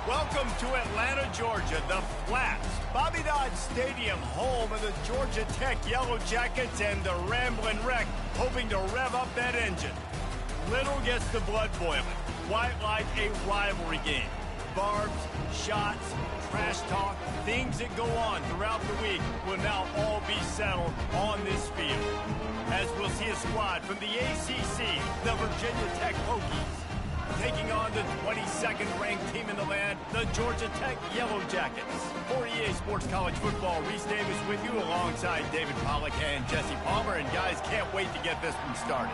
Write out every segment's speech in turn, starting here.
Welcome to Atlanta, Georgia, the Flats, Bobby Dodd Stadium, home of the Georgia Tech Yellow Jackets and the Ramblin' Wreck, hoping to rev up that engine. Little gets the blood boiling, quite like a rivalry game. Barbs, shots, trash talk, things that go on throughout the week will now all be settled on this field. As we'll see a squad from the ACC, the Virginia Tech Hokies, taking on the 22nd ranked team in the land, the Georgia Tech Yellow Jackets. For EA Sports College Football, Reese Davis with you alongside David Pollack and Jesse Palmer. And guys, can't wait to get this one started.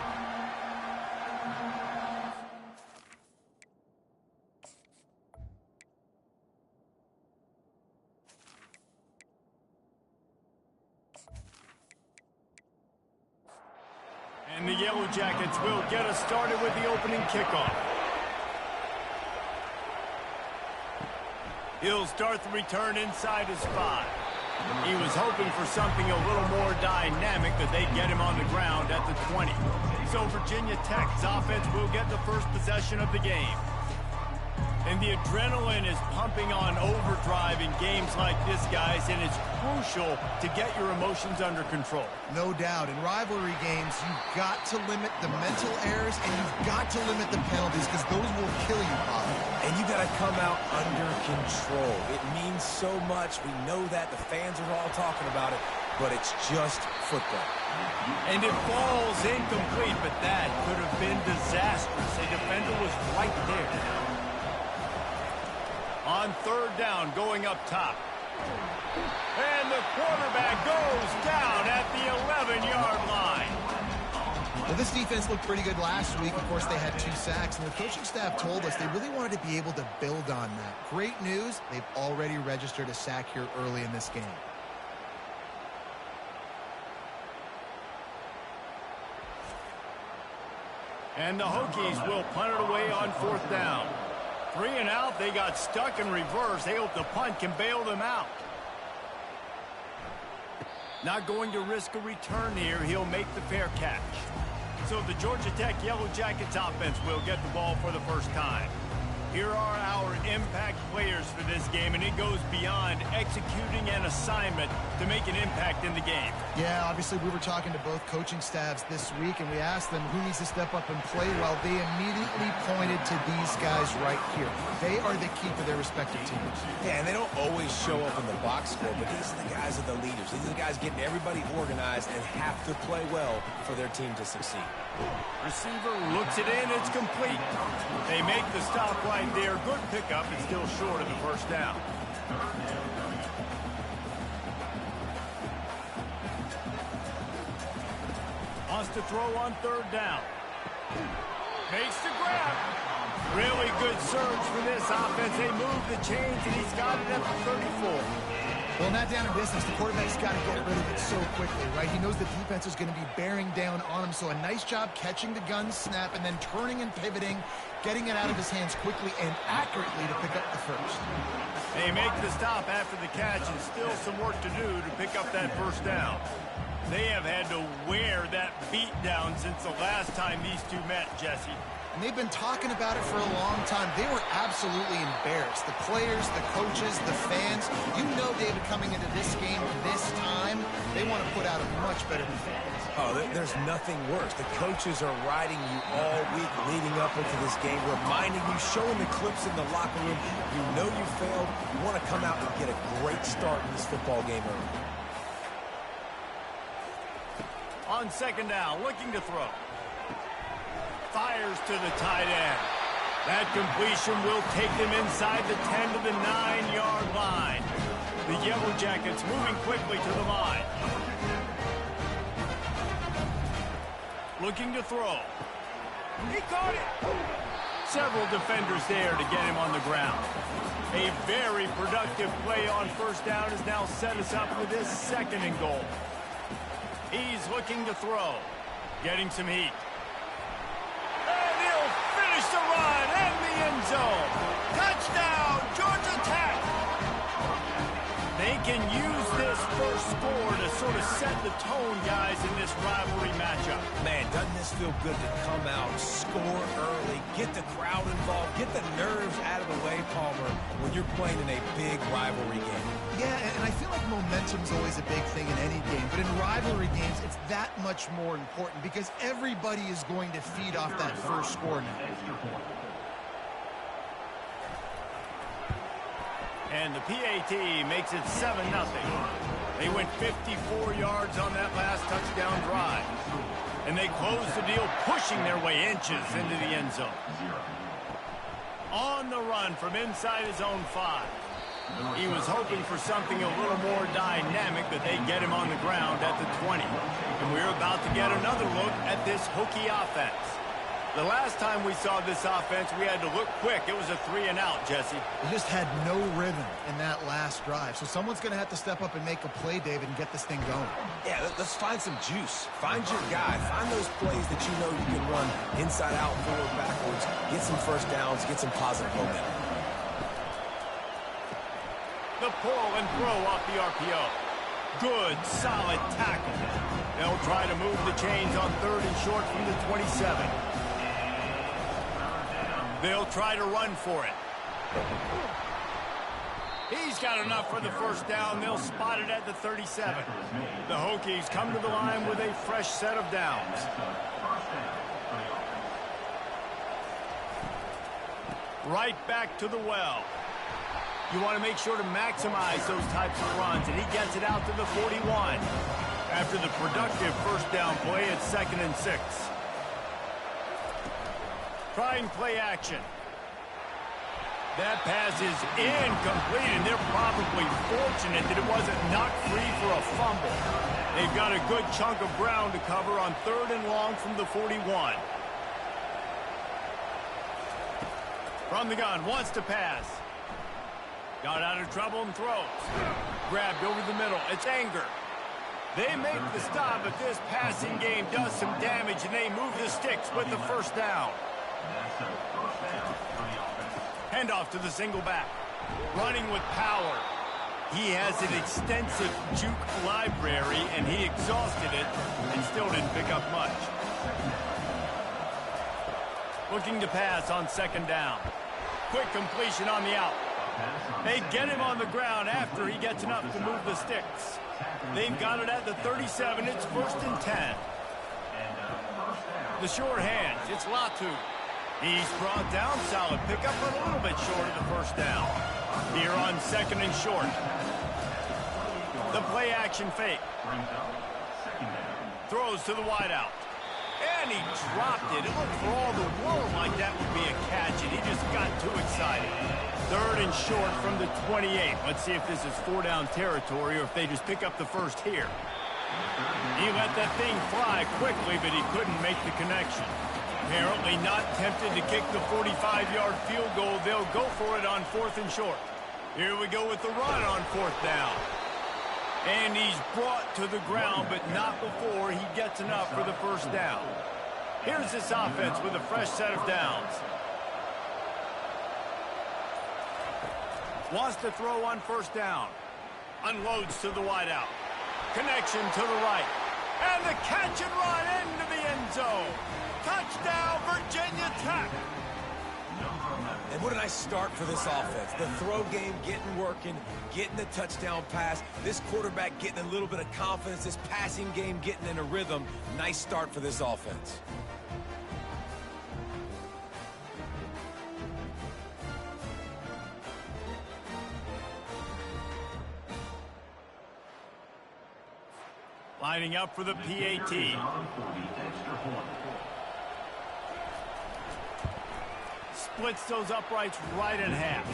And the Yellow Jackets will get us started with the opening kickoff. He'll start the return inside his 5. He was hoping for something a little more dynamic, but they get him on the ground at the 20. So Virginia Tech's offense will get the first possession of the game. And the adrenaline is pumping on overdrive in games like this, guys, and it's crucial to get your emotions under control. No doubt. In rivalry games, you've got to limit the mental errors and you've got to limit the penalties because those will kill you, Bob. And you got to come out under control. It means so much. We know that. The fans are all talking about it, but it's just football. And it falls incomplete, but that could have been disastrous. A defender was right there. On third down, going up top. And the quarterback goes down at the 11-yard line. Well, this defense looked pretty good last week. Of course, they had 2 sacks, and the coaching staff told us they really wanted to be able to build on that. Great news, they've already registered a sack here early in this game. And the Hokies will punt it away on 4th down. 3 and out, they got stuck in reverse. They hope the punt can bail them out. Not going to risk a return here. He'll make the fair catch. So the Georgia Tech Yellow Jackets offense will get the ball for the first time. Here are our impact players for this game, and it goes beyond executing an assignment to make an impact in the game. Yeah, obviously we were talking to both coaching staffs this week, and we asked them who needs to step up and play well. They immediately pointed to these guys right here. They are the key for their respective teams. Yeah, and they don't always show up in the box score, but these are the guys that are the leaders. These are the guys getting everybody organized and have to play well for their team to succeed. Receiver looks it in, it's complete. They make the stop right there. Good pickup, it's still short of the first down. Wants to throw on 3rd down. Makes the grab. Really good surge for this offense. They move the chains, and he's got it at the 34. Well, in that down and distance, the quarterback's got to get rid of it so quickly, right? He knows the defense is going to be bearing down on him, so a nice job catching the gun snap and then turning and pivoting, getting it out of his hands quickly and accurately to pick up the first. They make the stop after the catch, and still some work to do to pick up that first down. They have had to wear that beat down since the last time these two met, Jesse. And they've been talking about it for a long time. They were absolutely embarrassed. The players, the coaches, the fans. You know, David, coming into this game this time, they want to put out a much better performance. Oh, there's nothing worse. The coaches are riding you all week leading up into this game, reminding you, showing the clips in the locker room. You know you failed. You want to come out and get a great start in this football game early. On 2nd down, looking to throw. Fires to the tight end. That completion will take them inside the 10 to the 9-yard line. The Yellow Jackets moving quickly to the line. Looking to throw. He caught it. Several defenders there to get him on the ground. A very productive play on 1st down has now set us up for this 2nd and goal. He's looking to throw. Getting some heat. And he'll finish the run in the end zone. Touchdown, Georgia Tech. Think can use this first score to sort of set the tone, guys, in this rivalry matchup. Man, doesn't this feel good to come out, score early, get the crowd involved, get the nerves out of the way, Palmer, when you're playing in a big rivalry game. Yeah, and I feel like momentum's always a big thing in any game, but in rivalry games, it's that much more important because everybody is going to feed off that first score now. And the PAT makes it 7-0. They went 54 yards on that last touchdown drive. And they close the deal, pushing their way inches into the end zone. On the run from inside his own 5. He was hoping for something a little more dynamic, but they get him on the ground at the 20. And we're about to get another look at this Hokie offense. The last time we saw this offense, we had to look quick. It was a 3-and-out, Jesse. They just had no rhythm in that last drive. So someone's going to have to step up and make a play, David, and get this thing going. Yeah, let's find some juice. Find your guy. Find those plays that you know you can run inside out, forward, backwards. Get some first downs. Get some positive momentum. The pull and throw off the RPO. Good, solid tackle. They'll try to move the chains on 3rd and short from the 27. They'll try to run for it. He's got enough for the first down. They'll spot it at the 37. The Hokies come to the line with a fresh set of downs. Right back to the well. You want to make sure to maximize those types of runs, and he gets it out to the 41. After the productive first down play, it's 2nd and 6. Trying play action. That pass is incomplete, and they're probably fortunate that it wasn't knocked free for a fumble. They've got a good chunk of ground to cover on 3rd and long from the 41. From the gun, wants to pass. Got out of trouble and throws. Grabbed over the middle. It's Anger. They make the stop, but this passing game does some damage, and they move the sticks with the first down. Handoff to the single back. Running with power. He has an extensive juke library, and he exhausted it and still didn't pick up much. Looking to pass on 2nd down. Quick completion on the out. They get him on the ground after he gets enough to move the sticks. They've got it at the 37. It's 1st and 10. The short hands. It's Latu. He's brought down solid. Pick up a little bit short of the first down. Here on 2nd and short. The play action fake. Throws to the wideout. And he dropped it. It looked for all the world like that would be a catch, and he just got too excited. 3rd and short from the 28. Let's see if this is 4-down territory or if they just pick up the first here. He let that thing fly quickly, but he couldn't make the connection. Apparently not tempted to kick the 45-yard field goal. They'll go for it on 4th and short. Here we go with the run on 4th down. And he's brought to the ground, but not before he gets enough for the first down. Here's this offense with a fresh set of downs. Wants to throw on 1st down. Unloads to the wideout. Connection to the right. And the catch and run into the end zone. Touchdown, Virginia Tech. And what a nice start for this offense. The throw game getting working, getting the touchdown pass. This quarterback getting a little bit of confidence. This passing game getting in a rhythm. Nice start for this offense. Lining up for the PAT. Splits those uprights right in half.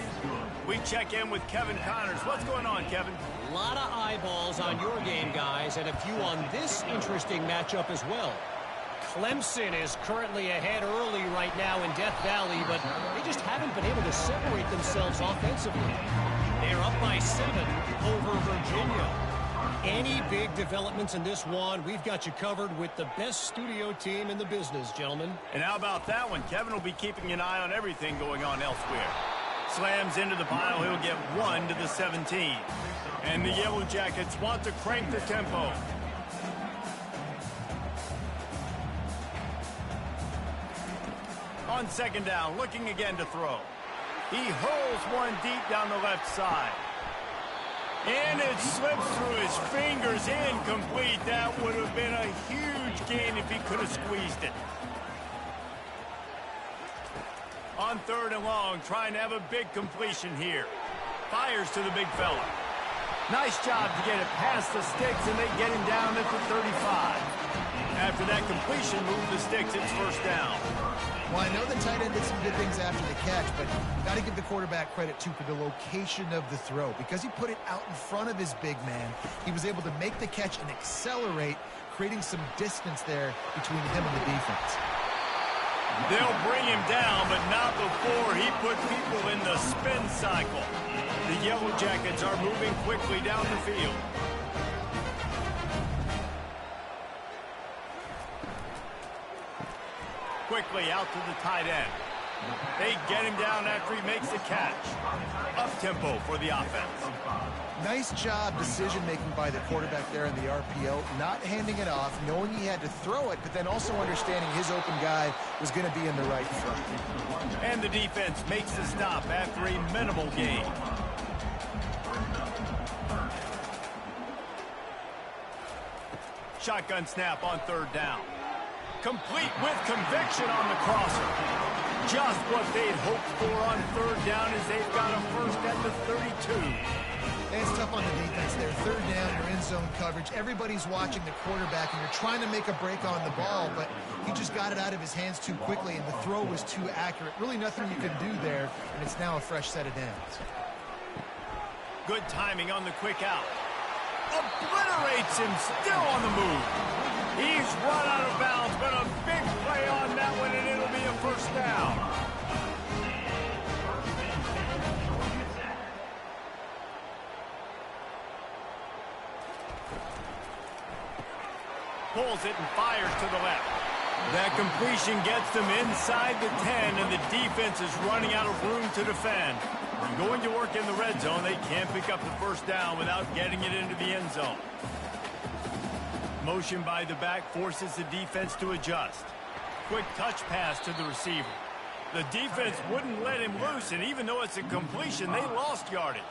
We check in with Kevin Connors. What's going on, Kevin? A lot of eyeballs on your game, guys, and a few on this interesting matchup as well. Clemson is currently ahead early right now in Death Valley, but they just haven't been able to separate themselves offensively. They're up by 7 over Virginia. Any big developments in this one, we've got you covered with the best studio team in the business, gentlemen. And how about that one? Kevin will be keeping an eye on everything going on elsewhere. Slams into the pile. He'll get 1 to the 17. And the Yellow Jackets want to crank the tempo. On second down, looking again to throw. He hurls one deep down the left side. And it slips through his fingers, incomplete. That would have been a huge gain if he could have squeezed it. On third and long, trying to have a big completion here. Fires to the big fella. Nice job to get it past the sticks, and they get him down at the 35. After that completion, move the sticks, it's first down. Well, I know the tight end did some good things after the catch, but you got to give the quarterback credit, too, for the location of the throw. Because he put it out in front of his big man, he was able to make the catch and accelerate, creating some distance there between him and the defense. They'll bring him down, but not before he put people in the spin cycle. The Yellow Jackets are moving quickly down the field. Quickly out to the tight end. They get him down after he makes the catch. Up-tempo for the offense. Nice job decision-making by the quarterback there in the RPO, not handing it off, knowing he had to throw it, but then also understanding his open guy was going to be in the right front. And the defense makes the stop after a minimal gain. Shotgun snap on third down. Complete with conviction on the crosser. Just what they'd hoped for on third down as they've got a first at the 32. And it's tough on the defense there. Third down, you're in zone coverage. Everybody's watching the quarterback, and you're trying to make a break on the ball, but he just got it out of his hands too quickly, and the throw was too accurate. Really nothing you can do there, and it's now a fresh set of downs. Good timing on the quick out. Obliterates him, still on the move. He's run out of bounds, but a big play on that one, and it'll be a first down. Pulls it and fires to the left. That completion gets them inside the 10, and the defense is running out of room to defend. Going to work in the red zone, they can't pick up the first down without getting it into the end zone. Motion by the back forces the defense to adjust. Quick touch pass to the receiver. The defense wouldn't let him loose, and even though it's a completion, they lost yardage.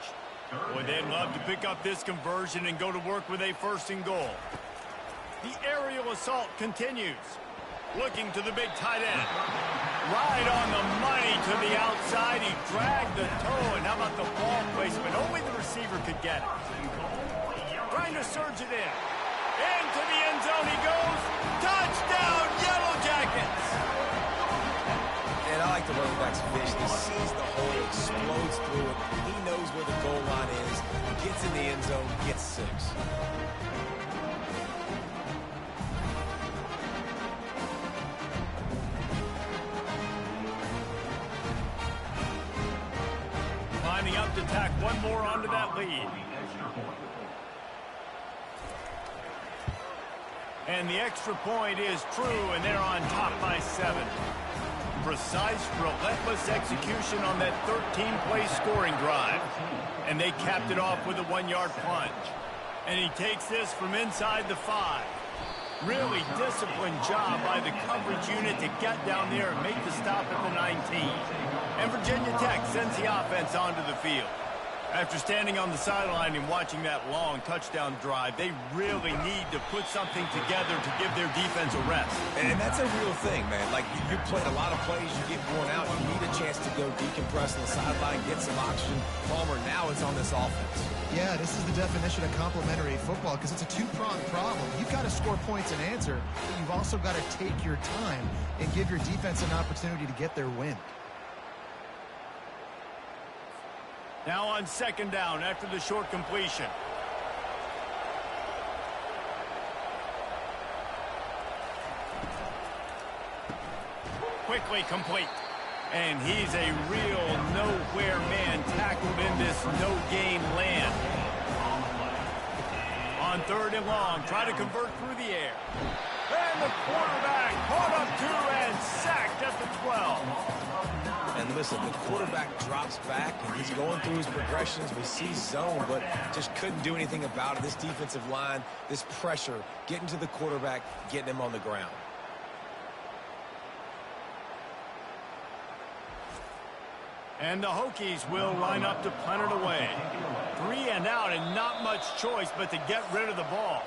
Boy, they'd love to pick up this conversion and go to work with a first and goal. The aerial assault continues. Looking to the big tight end. Right on the money to the outside. He dragged the toe, and how about the ball placement? Only the receiver could get it. Trying to surge it in. Into the end zone he goes. Touchdown, Yellow Jackets! And I like the running back's vision. He sees the hole, explodes through it. He knows where the goal line is. Gets in the end zone, gets 6. Lining up to tack one more onto that lead. And the extra point is true, and they're on top by 7. Precise, relentless execution on that 13-play scoring drive. And they capped it off with a 1-yard plunge. And he takes this from inside the 5. Really disciplined job by the coverage unit to get down there and make the stop at the 19. And Virginia Tech sends the offense onto the field. After standing on the sideline and watching that long touchdown drive, they really need to put something together to give their defense a rest. And that's a real thing, man. Like, you play a lot of plays, you get worn out, you need a chance to go decompress on the sideline, get some oxygen. Palmer, now it's on this offense. Yeah, this is the definition of complementary football because it's a two-pronged problem. You've got to score points and answer, but you've also got to take your time and give your defense an opportunity to get their win. Now on second down after the short completion. Quickly complete. And he's a real nowhere man tackled in this no-game land. On third and long, try to convert through the air. And the quarterback caught up 2 and sacked at the 12. And And listen, the quarterback drops back, and he's going through his progressions. We see zone, but just couldn't do anything about it. This defensive line, this pressure, getting to the quarterback, getting him on the ground. And the Hokies will line up to punt it away. 3 and out, and not much choice but to get rid of the ball.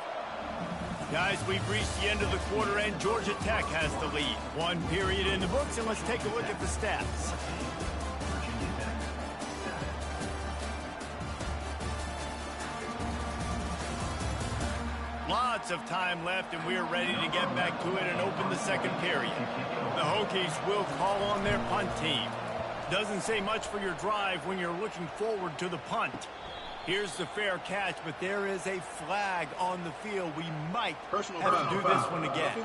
Guys, we've reached the end of the quarter, and Georgia Tech has the lead. 1 period in the books, and let's take a look at the stats. Lots of time left, and we're ready to get back to it and open the second period. The Hokies will call on their punt team. Doesn't say much for your drive when you're looking forward to the punt. Here's the fair catch, but there is a flag on the field. We might have to do this one again.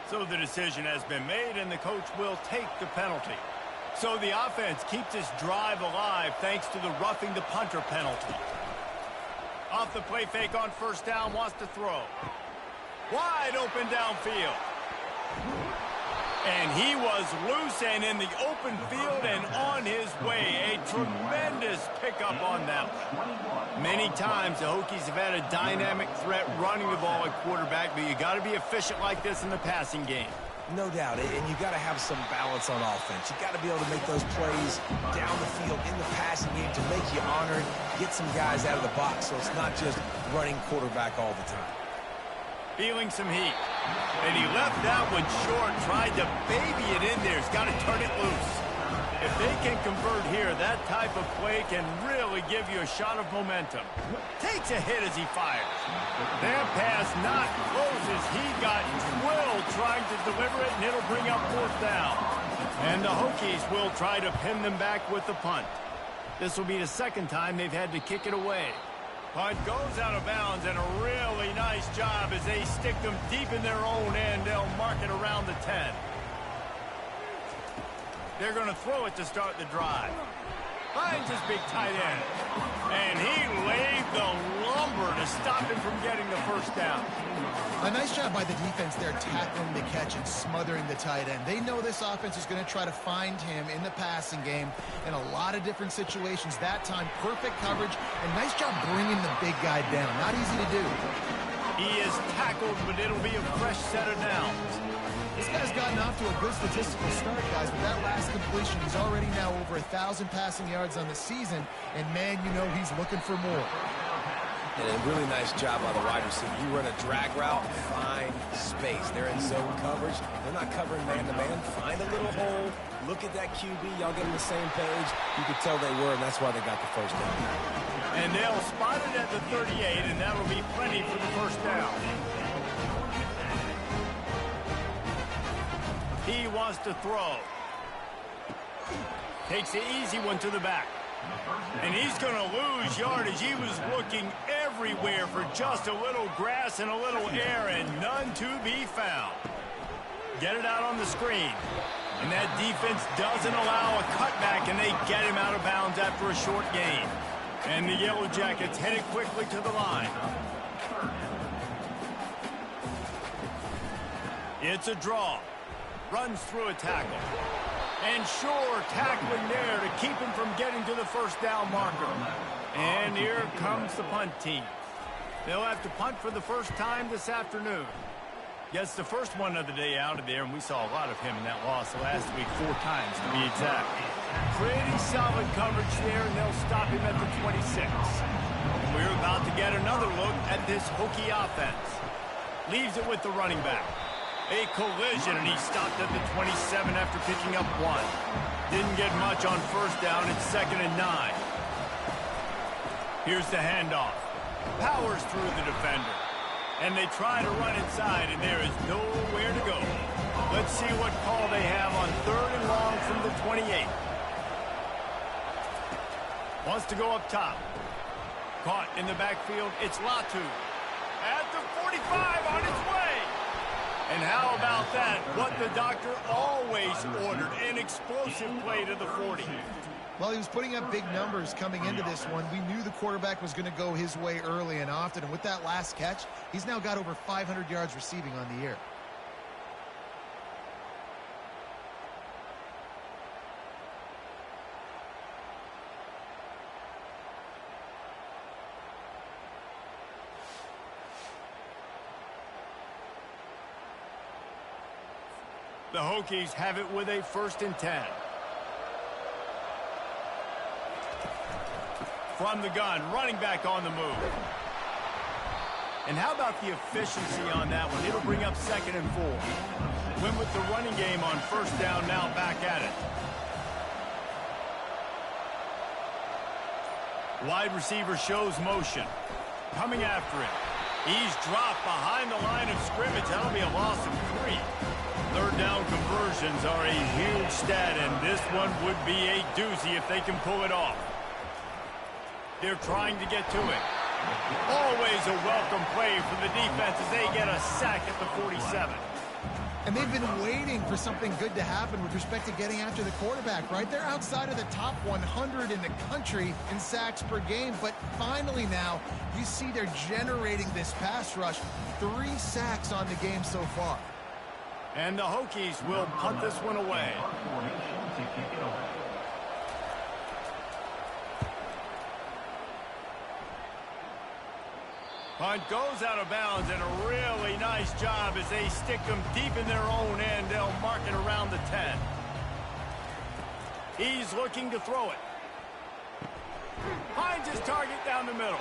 So the decision has been made, and the coach will take the penalty. So the offense keeps this drive alive thanks to the roughing the punter penalty. Off the play fake on first down, wants to throw. Wide open downfield. And he was loose and in the open field and on his way. A tremendous pickup on that one. Many times the Hokies have had a dynamic threat running the ball at quarterback, but you got to be efficient like this in the passing game. No doubt, and you got to have some balance on offense. You got to be able to make those plays down the field in the passing game to make you honored, get some guys out of the box so it's not just running quarterback all the time. Feeling some heat. And he left that one short, tried to baby it in there. He's got to turn it loose. If they can convert here, that type of play can really give you a shot of momentum. Takes a hit as he fires. That pass not close as he got drilled trying to deliver it, and it'll bring up fourth down. And the Hokies will try to pin them back with the punt. This will be the second time they've had to kick it away. Punt goes out of bounds, and a really nice job as they stick them deep in their own end. They'll mark it around the 10. They're going to throw it to start the drive. Finds his big tight end. And he laid the lumber to stop him from getting the first down. A nice job by the defense there, tackling the catch and smothering the tight end. They know this offense is going to try to find him in the passing game in a lot of different situations. That time, perfect coverage, and nice job bringing the big guy down. Not easy to do. He is tackled, but it'll be a fresh set of downs. This guy's gotten off to a good statistical start, guys, but that last completion, he's already now over 1,000 passing yards on the season, and man, you know he's looking for more. And a really nice job by the wide receiver. You run a drag route, find space. They're in zone coverage. They're not covering man-to-man. Find a little hole. Look at that QB. Y'all get on the same page. You could tell they were, and that's why they got the first down. And they'll spot it at the 38, and that'll be plenty for the first down. He wants to throw. Takes the easy one to the back. And he's going to lose yardage. He was looking everywhere for just a little grass and a little air, and none to be found. Get it out on the screen. And that defense doesn't allow a cutback, and they get him out of bounds after a short gain. And the Yellow Jackets headed quickly to the line. It's a draw. Runs through a tackle. And sure, tackling there to keep him from getting to the first down marker. And here comes the punt team. They'll have to punt for the first time this afternoon. Gets the first one of the day out of there, and we saw a lot of him in that loss last week, 4 times to be exact. Pretty solid coverage there, and they'll stop him at the 26. We're about to get another look at this Hokie offense. Leaves it with the running back. A collision, and he stopped at the 27 after picking up 1. Didn't get much on first down. It's 2nd and 9. Here's the handoff. Powers through the defender. And they try to run inside, and there is nowhere to go. Let's see what call they have on 3rd and long from the 28. Wants to go up top. Caught in the backfield. It's Latu. At the 45 on its way. And how about that? What the doctor always ordered, an explosive play to the 40. Well, he was putting up big numbers coming into this one. We knew the quarterback was going to go his way early and often. And with that last catch, he's now got over 500 yards receiving on the year. The Hokies have it with a 1st and 10. From the gun, running back on the move. And how about the efficiency on that one? It'll bring up 2nd and 4. Went with the running game on 1st down, now back at it. Wide receiver shows motion. Coming after it. He's dropped behind the line of scrimmage. That'll be a loss of 3. 3rd down conversions are a huge stat, and this one would be a doozy if they can pull it off. They're trying to get to it. Always a welcome play for the defense as they get a sack at the 47. And they've been waiting for something good to happen with respect to getting after the quarterback, right? They're outside of the top 100 in the country in sacks per game, but finally now you see they're generating this pass rush. 3 sacks on the game so far. And the Hokies will punt this one away. Punt goes out of bounds, and a really nice job as they stick them deep in their own end. They'll mark it around the 10. He's looking to throw it. Finds his target down the middle.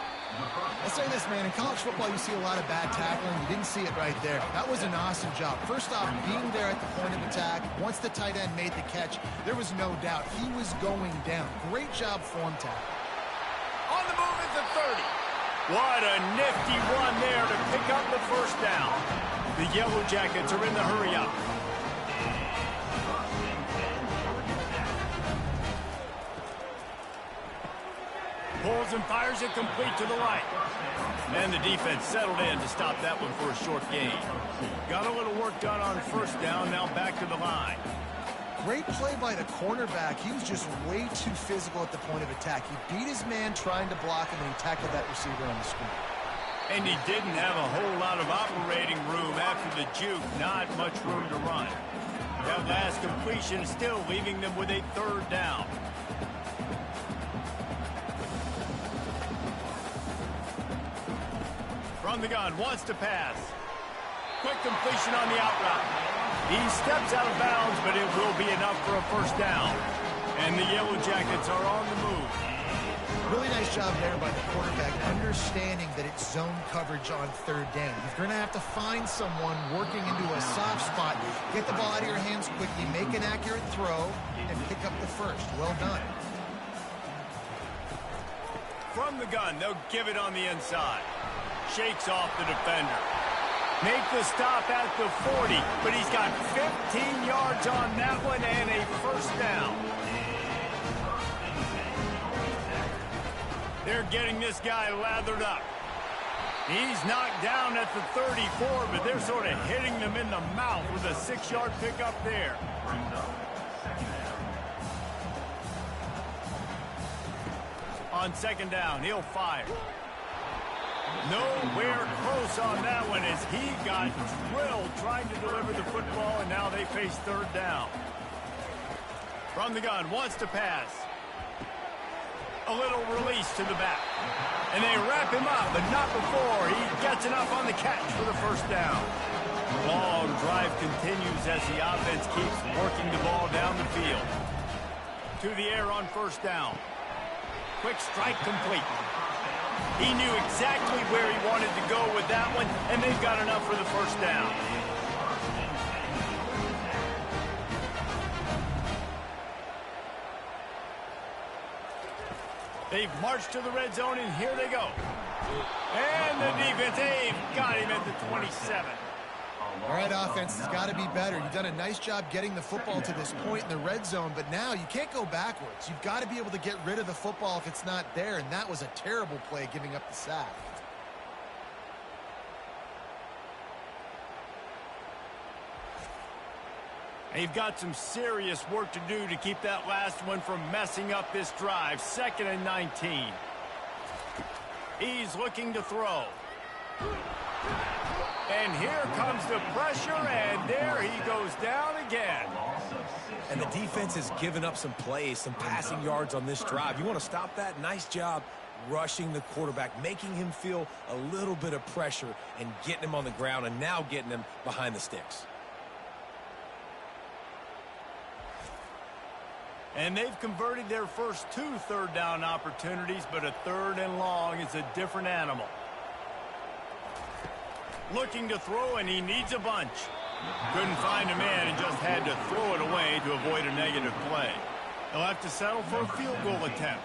I'll say this, man. In college football, you see a lot of bad tackling. You didn't see it right there. That was an awesome job. First off, being there at the point of attack. Once the tight end made the catch, there was no doubt he was going down. Great job form tackle. On the move at the 30. What a nifty run there to pick up the 1st down. The Yellow Jackets are in the hurry-up. Pulls and fires it complete to the right. And the defense settled in to stop that one for a short gain. Got a little work done on 1st down, now back to the line. Great play by the cornerback. He was just way too physical at the point of attack. He beat his man trying to block him, and he tackled that receiver on the screen. And he didn't have a whole lot of operating room after the juke. Not much room to run. That last completion is still leaving them with a 3rd down. From the gun, wants to pass. Quick completion on the out route. He steps out of bounds, but it will be enough for a 1st down. And the Yellow Jackets are on the move. Really nice job there by the quarterback, understanding that it's zone coverage on 3rd down. You're going to have to find someone working into a soft spot, get the ball out of your hands quickly, make an accurate throw, and pick up the 1st. Well done. From the gun, they'll give it on the inside. Shakes off the defender. Make the stop at the 40, but he's got 15 yards on that one and a 1st down. They're getting this guy lathered up. He's knocked down at the 34, but they're sort of hitting them in the mouth with a 6-yard pickup there. On 2nd down, he'll fire. Nowhere close on that one as he got drilled trying to deliver the football, and now they face 3rd down. From the gun, wants to pass. A little release to the back. And they wrap him up, but not before he gets enough on the catch for the 1st down. Long drive continues as the offense keeps working the ball down the field. To the air on 1st down. Quick strike complete. He knew exactly where he wanted to go with that one, and they've got enough for the 1st down. They've marched to the red zone, and here they go. And the defense, they've got him at the 27. All right, offense has got to be better. You've done a nice job getting the football to this point in the red zone, but now you can't go backwards. You've got to be able to get rid of the football if it's not there, and that was a terrible play giving up the sack. They've got some serious work to do to keep that last one from messing up this drive. 2nd and 19. He's looking to throw. And here comes the pressure, and there he goes down again. And the defense has given up some plays, some passing yards on this drive. You want to stop that? Nice job rushing the quarterback, making him feel a little bit of pressure and getting him on the ground and now getting him behind the sticks. And they've converted their first 2 third-down opportunities, but a 3rd and long is a different animal. Looking to throw, and he needs a bunch. Couldn't find a man and just had to throw it away to avoid a negative play. They'll have to settle for a field goal attempt.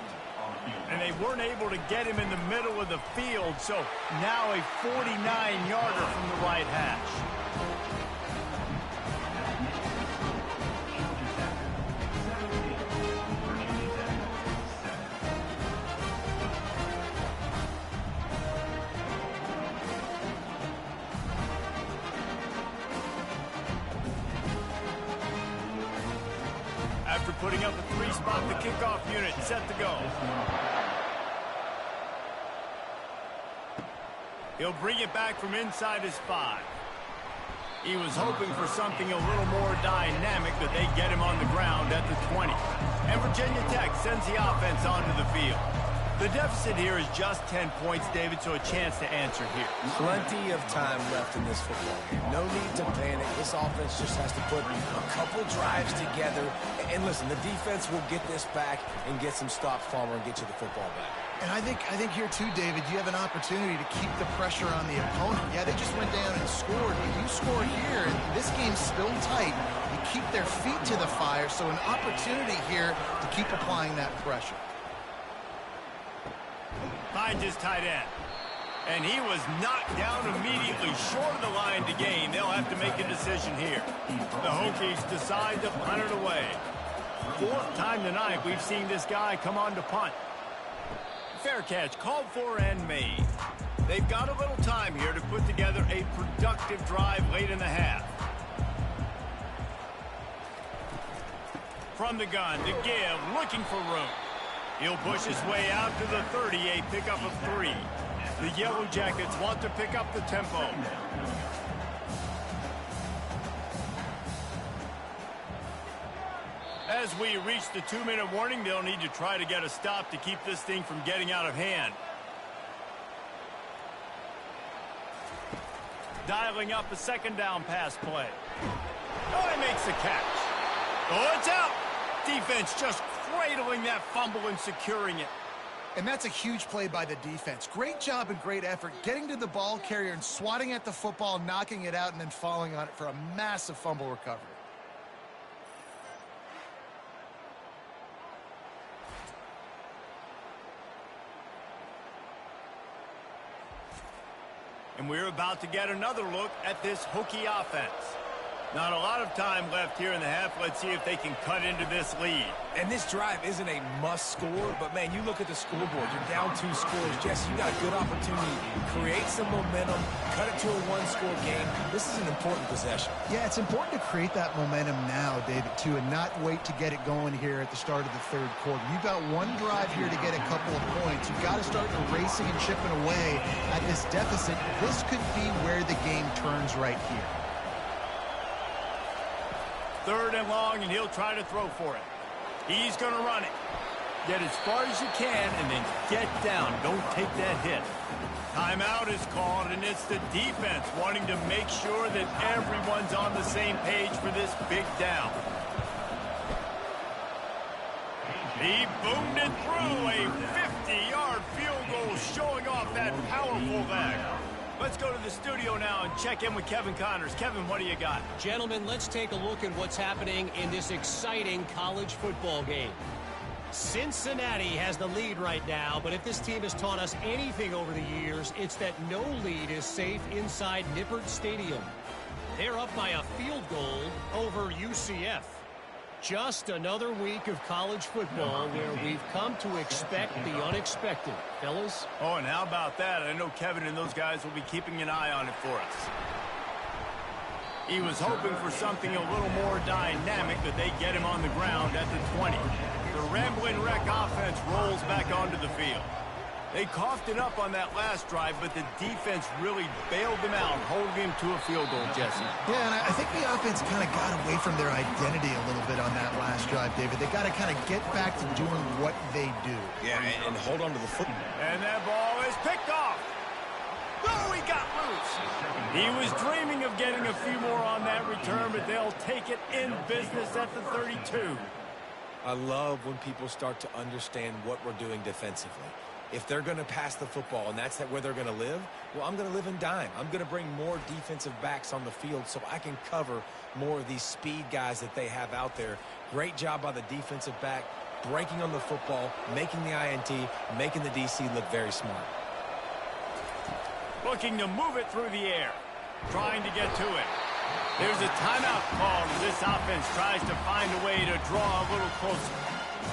And they weren't able to get him in the middle of the field, so now a 49-yarder from the right hash. After putting up a 3-spot, the kickoff unit set to go. He'll bring it back from inside his 5. He was hoping for something a little more dynamic, but they get him on the ground at the 20. And Virginia Tech sends the offense onto the field. The deficit here is just 10 points, David, so a chance to answer here. Plenty of time left in this football game. No need to panic. This offense just has to put a couple drives together. And listen, the defense will get this back and get some stops, Palmer, and get you the football back. And I think here, too, David, you have an opportunity to keep the pressure on the opponent. Yeah, they just went down and scored, but you score here, and this game's still tight. You keep their feet to the fire, so an opportunity here to keep applying that pressure. Finds his tight end. And he was knocked down immediately short of the line to gain. They'll have to make a decision here. The Hokies decide to punt it away. 4th time tonight we've seen this guy come on to punt. Fair catch, called for and made. They've got a little time here to put together a productive drive late in the half. From the gun, to give, looking for room. He'll push his way out to the 30, a pickup of 3. The Yellow Jackets want to pick up the tempo. As we reach the 2-minute warning, they'll need to try to get a stop to keep this thing from getting out of hand. Dialing up a 2nd down pass play. Oh, he makes the catch. Oh, it's out. Defense just cradling that fumble and securing it. And that's a huge play by the defense. Great job and great effort getting to the ball carrier and swatting at the football, knocking it out, and then falling on it for a massive fumble recovery. And we're about to get another look at this Hokie offense. Not a lot of time left here in the half. Let's see if they can cut into this lead. And this drive isn't a must score, but, man, you look at the scoreboard. You're down 2 scores. Jesse, you got a good opportunity. Create some momentum. Cut it to a 1-score game. This is an important possession. Yeah, it's important to create that momentum now, David, too, and not wait to get it going here at the start of the 3rd quarter. You've got one drive here to get a couple of points. You've got to start racing and chipping away at this deficit. This could be where the game turns right here. 3rd and long, and he'll try to throw for it. He's going to run it. Get as far as you can, and then get down. Don't take that hit. Timeout is called, and it's the defense wanting to make sure that everyone's on the same page for this big down. He boomed it through. A 50-yard field goal showing off that powerful leg. Let's go to the studio now and check in with Kevin Connors. Kevin, what do you got? Gentlemen, let's take a look at what's happening in this exciting college football game. Cincinnati has the lead right now, but if this team has taught us anything over the years, it's that no lead is safe inside Nippert Stadium. They're up by a field goal over UCF. Just another week of college football where we've come to expect the unexpected. Fellas? Oh, and how about that? I know Kevin and those guys will be keeping an eye on it for us. He was hoping for something a little more dynamic, but they get him on the ground at the 20. The Rambling Wreck offense rolls back onto the field. They coughed it up on that last drive, but the defense really bailed them out, holding him to a field goal, Jesse. Yeah, and I think the offense kind of got away from their identity a little bit on that last drive, David. They got to kind of get back to doing what they do. Yeah, and hold on to the football. And that ball is picked off. Oh, he got loose. He was dreaming of getting a few more on that return, but they'll take it in business at the 32. I love when people start to understand what we're doing defensively. If they're going to pass the football and that's where they're going to live, well, I'm going to live in dime. I'm going to bring more defensive backs on the field so I can cover more of these speed guys that they have out there. Great job by the defensive back, breaking on the football, making the INT, making the DC look very smart. Looking to move it through the air, trying to get to it. There's a timeout call. This offense tries to find a way to draw a little closer.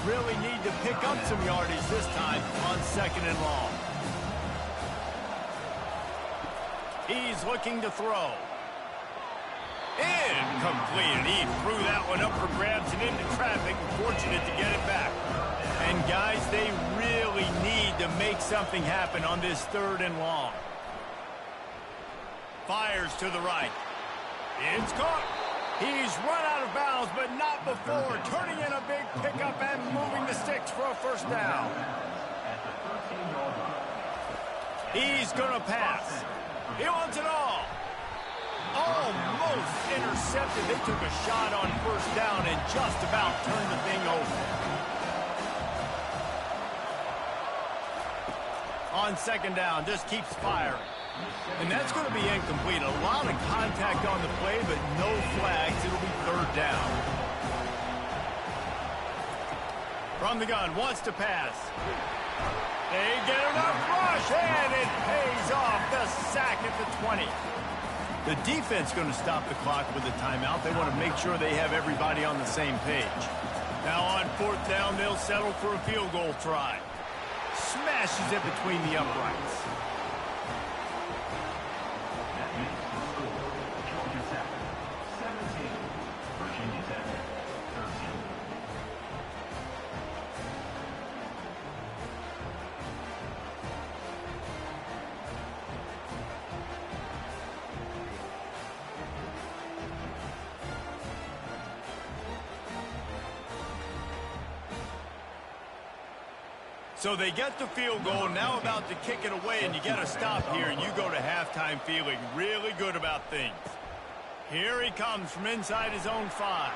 Really need to pick up some yardage this time on 2nd and long. He's looking to throw. Incomplete. He threw that one up for grabs and into traffic. Fortunate to get it back. And guys, they really need to make something happen on this 3rd and long. Fires to the right. It's caught. He's run out of bounds, but not before turning in a big pickup and moving the sticks for a 1st down. He's going to pass. He wants it all. Almost intercepted. They took a shot on 1st down and just about turned the thing over. On 2nd down, just keeps firing. And that's going to be incomplete. A lot of contact on the play, but no flags. It'll be 3rd down. From the gun, wants to pass. They get enough rush, and it pays off. The sack at the 20. The defense going to stop the clock with a timeout. They want to make sure they have everybody on the same page. Now on 4th down, they'll settle for a field goal try. Smashes it between the uprights. So they get the field goal, now about to kick it away, and you got to stop here, and you go to halftime feeling really good about things. Here he comes from inside his own 5.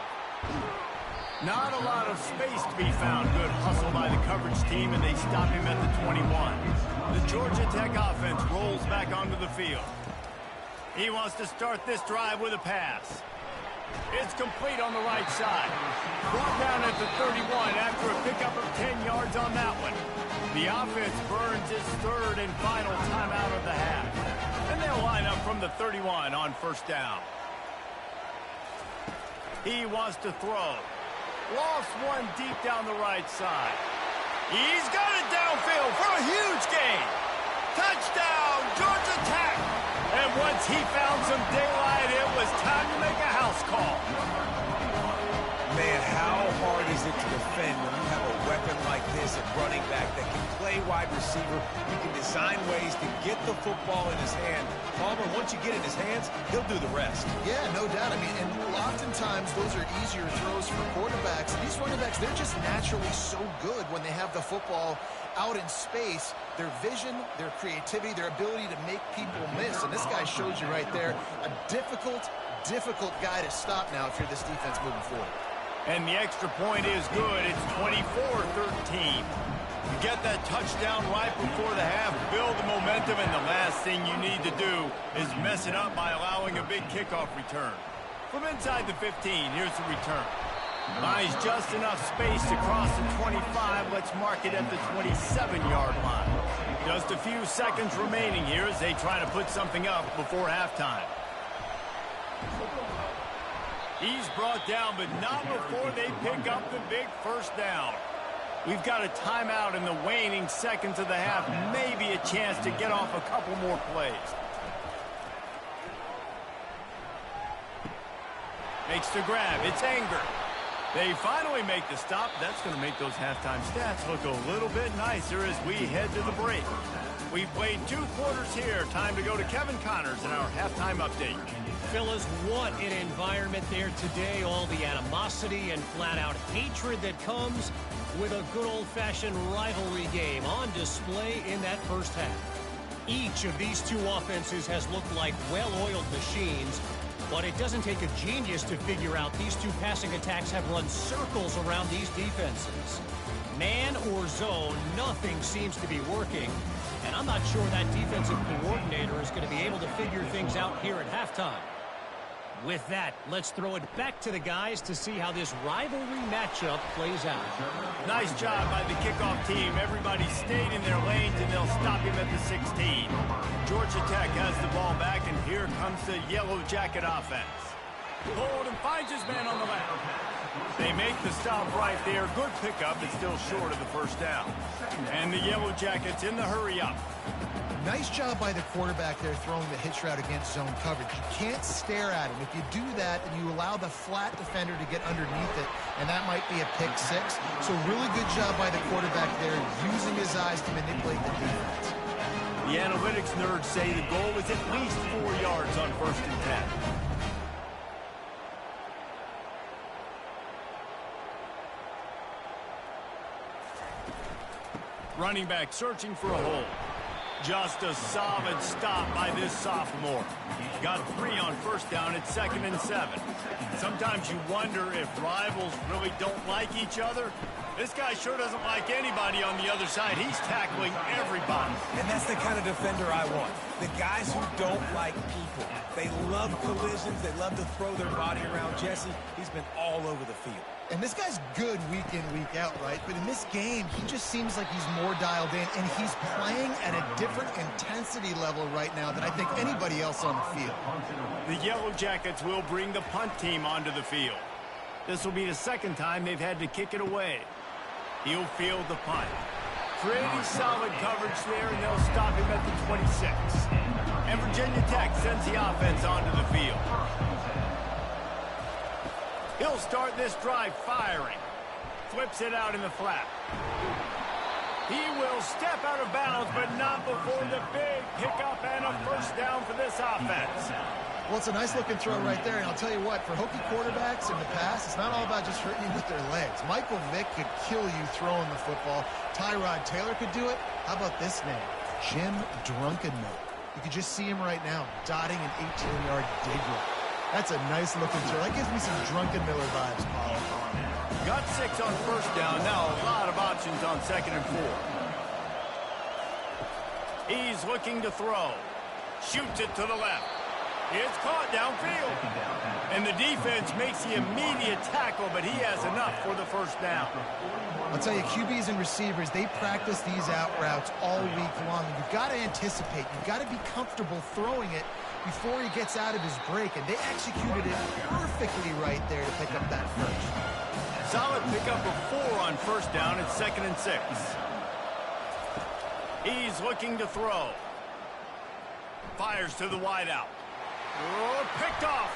Not a lot of space to be found. Good hustle by the coverage team, and they stop him at the 21. The Georgia Tech offense rolls back onto the field. He wants to start this drive with a pass. It's complete on the right side. Brought down at the 31 after a pickup of 10 yards on that one. The offense burns its 3rd and final timeout of the half. And they'll line up from the 31 on 1st down. He wants to throw. Lost one deep down the right side. He's got it downfield for a huge gain. Touchdown, Georgia Tech. And once he found some daylight, it was time to make a house call. Man, how hard is it to defend when you have a weapon like this at running back that can play wide receiver? You can design ways to get the football in his hand. Palmer, once you get it in his hands, he'll do the rest. Yeah, no doubt. I mean, and oftentimes those are easier throws for quarterbacks. These running backs, they're just naturally so good when they have the football out in space. Their vision, their creativity, their ability to make people miss. And this guy showed you right there, a difficult guy to stop now if you're this defense moving forward. And the extra point is good. It's 24-13. You get that touchdown right before the half, build the momentum, and the last thing you need to do is mess it up by allowing a big kickoff return. From inside the 15, here's the return. Buys just enough space to cross the 25. Let's mark it at the 27-yard line. Just a few seconds remaining here as they try to put something up before halftime. He's brought down, but not before they pick up the big 1st down. We've got a timeout in the waning seconds of the half. Maybe a chance to get off a couple more plays. Makes the grab. It's Anger. They finally make the stop. That's going to make those halftime stats look a little bit nicer as we head to the break. We've played 2 quarters here. Time to go to Kevin Connors in our halftime update. Fellas, what an environment there today. All the animosity and flat-out hatred that comes with a good old-fashioned rivalry game on display in that first half. Each of these 2 offenses has looked like well-oiled machines, but it doesn't take a genius to figure out these 2 passing attacks have run circles around these defenses. Man or zone, nothing seems to be working, and I'm not sure that defensive coordinator is going to be able to figure things out here at halftime. With that, let's throw it back to the guys to see how this rivalry matchup plays out. Nice job by the kickoff team. Everybody stayed in their lanes, and they'll stop him at the 16. Georgia Tech has the ball back, and here comes the Yellow Jacket offense. Hold and finds his man on the left. They make the stop right there. Good pickup. It's still short of the first down. And the Yellow Jackets in the hurry-up. Nice job by the quarterback there throwing the hitch route against zone coverage. You can't stare at him. If you do that, then you allow the flat defender to get underneath it, and that might be a pick 6. So really good job by the quarterback there using his eyes to manipulate the defense. The analytics nerds say the goal is at least 4 yards on 1st and 10. Running back searching for a hole. Just a solid stop by this sophomore. Got 3 on 1st down at 2nd and 7. Sometimes you wonder if rivals really don't like each other. This guy sure doesn't like anybody on the other side. He's tackling everybody. And that's the kind of defender I want. The guys who don't like people. They love collisions. They love to throw their body around. Jesse, he's been all over the field. And this guy's good week in, week out, right? But in this game, he just seems like he's more dialed in, and he's playing at a different intensity level right now than I think anybody else on the field. The Yellow Jackets will bring the punt team onto the field. This will be the 2nd time they've had to kick it away. He'll field the punt. Pretty solid coverage there, and they'll stop him at the 26. And Virginia Tech sends the offense onto the field. He'll start this drive firing. Flips it out in the flat. He will step out of bounds, but not before the big pickup and a 1st down for this offense. Well, it's a nice-looking throw right there, and I'll tell you what, for Hokie quarterbacks in the past, it's not all about just hurting you with their legs. Michael Vick could kill you throwing the football. Tyrod Taylor could do it. How about this name? Jim Drunkenmiller. You can just see him right now, dotting an 18-yard dig route. That's a nice-looking throw. That gives me some Drunkenmiller vibes, Paul. Got 6 on 1st down. Now a lot of options on 2nd and 4. He's looking to throw. Shoots it to the left. It's caught downfield. And the defense makes the immediate tackle, but he has enough for the 1st down. I'll tell you, QBs and receivers, they practice these out routes all week long. And you've got to anticipate. You've got to be comfortable throwing it before he gets out of his break. And they executed it perfectly right there to pick up that 1st. Solid pickup of 4 on 1st down at 2nd and 6. He's looking to throw. Fires to the wideout. Oh, picked off.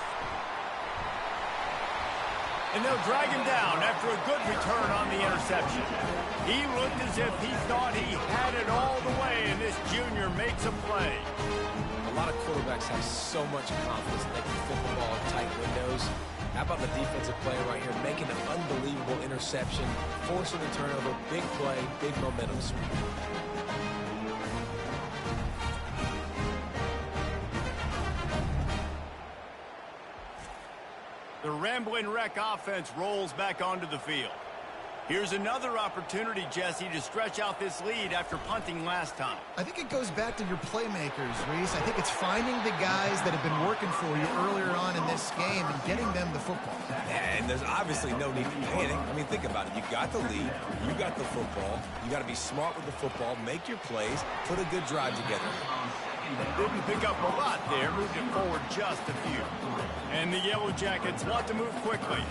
And they'll drag him down after a good return on the interception. He looked as if he thought he had it all the way, and this junior makes a play. A lot of quarterbacks have so much confidence that they can fit the ball in tight windows. How about the defensive player right here making an unbelievable interception, forcing the turnover, big play, big momentum swing. The Ramblin' Wreck offense rolls back onto the field. Here's another opportunity, Jesse, to stretch out this lead after punting last time. I think it goes back to your playmakers, Reese. I think it's finding the guys that have been working for you earlier on in this game and getting them the football. And there's obviously no need to panic. I mean, think about it. You got the lead. You got the football. You got to be smart with the football. Make your plays. Put a good drive together. Didn't pick up a lot there. Moved it forward just a few. And the Yellow Jackets want to move quickly.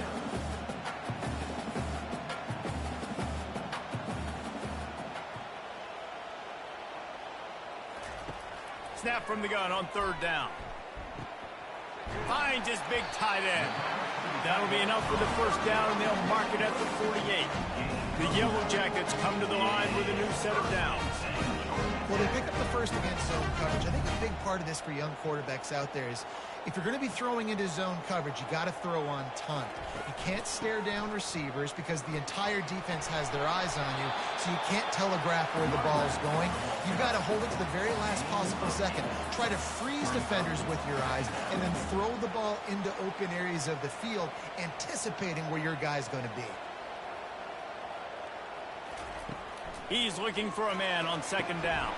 Snap from the gun on 3rd down. Finds his big tight end. That'll be enough for the first down, and they'll mark it at the 48. The Yellow Jackets come to the line with a new set of downs. Well, they pick up the first against zone coverage. I think a big part of this for young quarterbacks out there is if you're going to be throwing into zone coverage, you got to throw on time. You can't stare down receivers because the entire defense has their eyes on you, so you can't telegraph where the ball's going. You've got to hold it to the very last possible second. Try to freeze defenders with your eyes and then throw the ball into open areas of the field, anticipating where your guy's going to be. He's looking for a man on second down.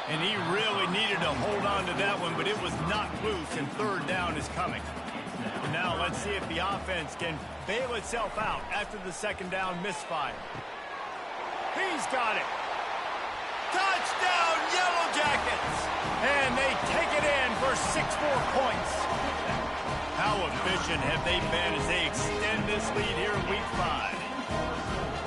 And he really needed to hold on to that one, but it was knocked loose, and third down is coming. And now let's see if the offense can bail itself out after the second down misfire. He's got it. Touchdown, Yellow Jackets! And they take it in for 6 more points. How efficient have they been as they extend this lead here in Week 5?